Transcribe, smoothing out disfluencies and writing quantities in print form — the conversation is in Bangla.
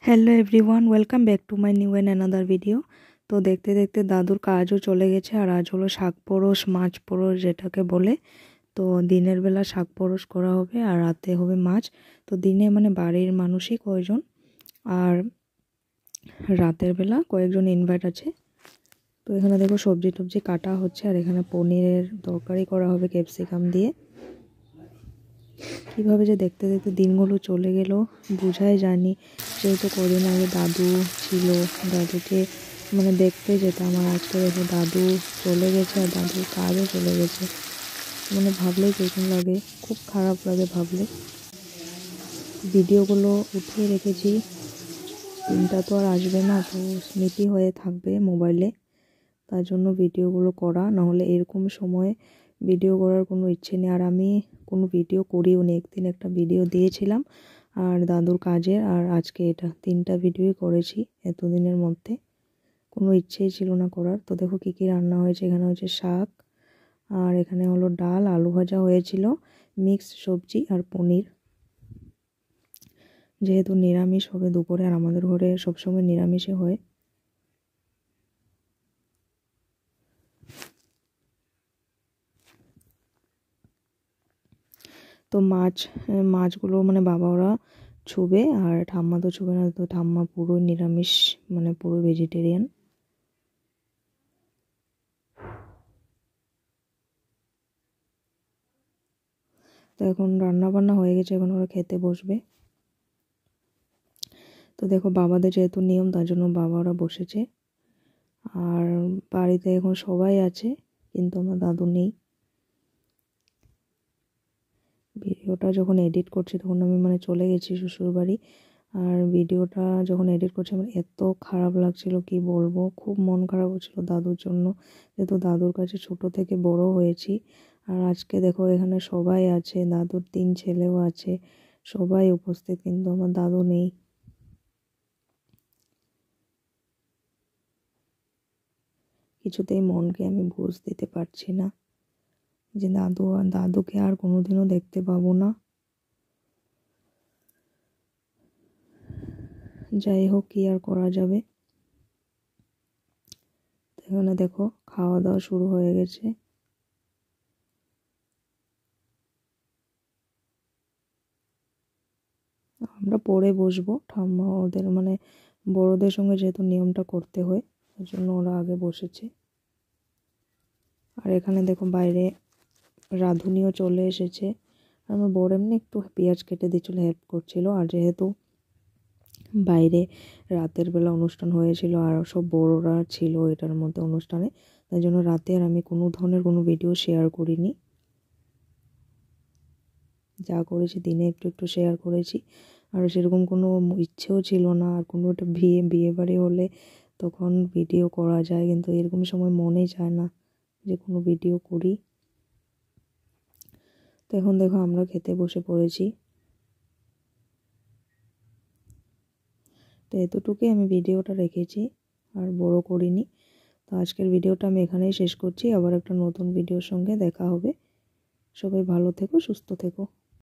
Hello everyone, welcome back to my new and another video. তো দেখতে দেখতে দাদুর কাজও চলে গেছে। আর আজ হলো শাক পরশ, মাছ পরশ যেটাকে বলে। তো দিনের বেলা শাক পরশ করা হবে আর রাতে হবে মাছ। তো দিনে মানে বাড়ির মানুষই কয়েকজন, আর রাতের বেলা কয়েকজন ইনভাইট আছে। তো এখানে দেখো সবজি টবজি কাটা হচ্ছে, আর এখানে পনিরের তরকারি করা হবে ক্যাপসিকাম দিয়ে। কীভাবে যে দেখতে দেখতে দিনগুলো চলে গেল বোঝাই যায়নি। যেহেতু কদিন আগে দাদু ছিল, দাদুকে মানে দেখতে যেতাম, আর আজকে দেখো দাদু চলে গেছে আর দাদুর কাজও চলে গেছে। মানে ভাবলেই কেমন লাগে, খুব খারাপ লাগে ভাবলে। ভিডিওগুলো উঠিয়ে রেখেছি, দিনটা তো আর আসবে না, তো স্মৃতি হয়ে থাকবে মোবাইলে। তার জন্য ভিডিওগুলো করা, নাহলে এরকম সময়ে ভিডিও করার কোনো ইচ্ছে নেই। আর আমি কোনো ভিডিও করিও নি। একদিন একটা ভিডিও দিয়েছিলাম আর দাদুর কাজের, আর আজকে এটা, 3টা ভিডিওই করেছি এতদিনের মধ্যে। কোনো ইচ্ছেই ছিল না করার। তো দেখো কী কী রান্না হয়েছে। এখানে হচ্ছে শাক, আর এখানে হলো ডাল, আলু ভাজা হয়েছিল, মিক্স সবজি আর পনির। যেহেতু নিরামিষ হবে দুপুরে, আর আমাদের ঘরে সবসময় নিরামিষই হয়। তো মাছগুলো মানে বাবা ওরা ছুবে, আর ঠাম্মা তো ছুবে না। তো ঠাম্মা পুরো নিরামিষ, মানে পুরো ভেজিটেরিয়ান। তো এখন রান্না বান্না হয়ে গেছে, এখন ওরা খেতে বসবে। তো দেখো বাবাদের যেহেতু নিয়ম, তার জন্য বাবা ওরা বসেছে। আর বাড়িতে এখন সবাই আছে, কিন্তু আমার দাদু নেই। ভিডিওটা যখন এডিট করছি তখন আমি মানে চলে গেছি শ্বশুরবাড়ি। আর ভিডিওটা যখন এডিট করছি আমার এত খারাপ লাগছিল কি বলবো, খুব মন খারাপ হচ্ছিল দাদুর জন্য। যেহেতু দাদুর কাছে ছোট থেকে বড় হয়েছি। আর আজকে দেখো এখানে সবাই আছে, দাদুর 3 ছেলেও আছে, সবাই উপস্থিত, কিন্তু আমার দাদু নেই। কিছুতেই মনকে আমি বুঝ দিতে পারছি না যে দাদুকে আর কোনোদিনও দেখতে পাবো না। যাই হোক, কি আর করা যাবে। এখানে দেখো খাওয়া দাওয়া শুরু হয়ে গেছে। আমরা পরে বসবো, ঠাম্মা ওদের মানে বড়দের সঙ্গে যেহেতু নিয়মটা করতে হয়, তার জন্য ওরা আগে বসেছে। আর এখানে দেখো বাইরে রাঁধুনিও চলে এসেছে। আমার বর এমনি একটু পেঁয়াজ কেটে দিচ্ছিল, হেল্প করছিল। আর যেহেতু বাইরে রাতের বেলা অনুষ্ঠান হয়েছিল আর সব বড়রা ছিল এটার মধ্যে অনুষ্ঠানে, তাই জন্য রাতে আর আমি কোনো ধরনের কোনো ভিডিও শেয়ার করিনি। যা করেছি দিনে একটু একটু শেয়ার করেছি। আর সেরকম কোনো ইচ্ছেও ছিল না। আর কোনো একটা বিয়ে বাড়ি হলে তখন ভিডিও করা যায়, কিন্তু এরকম সময় মনে চায় না যে কোনো ভিডিও করি। তো এখন দেখো আমরা খেতে বসে পড়েছি। তো এতটুকুই আমি ভিডিওটা রেখেছি, আর বড় করিনি। তো আজকের ভিডিওটা আমি এখানেই শেষ করছি। আবার একটা নতুন ভিডিওর সঙ্গে দেখা হবে। সবাই ভালো থেকো, সুস্থ থেকো।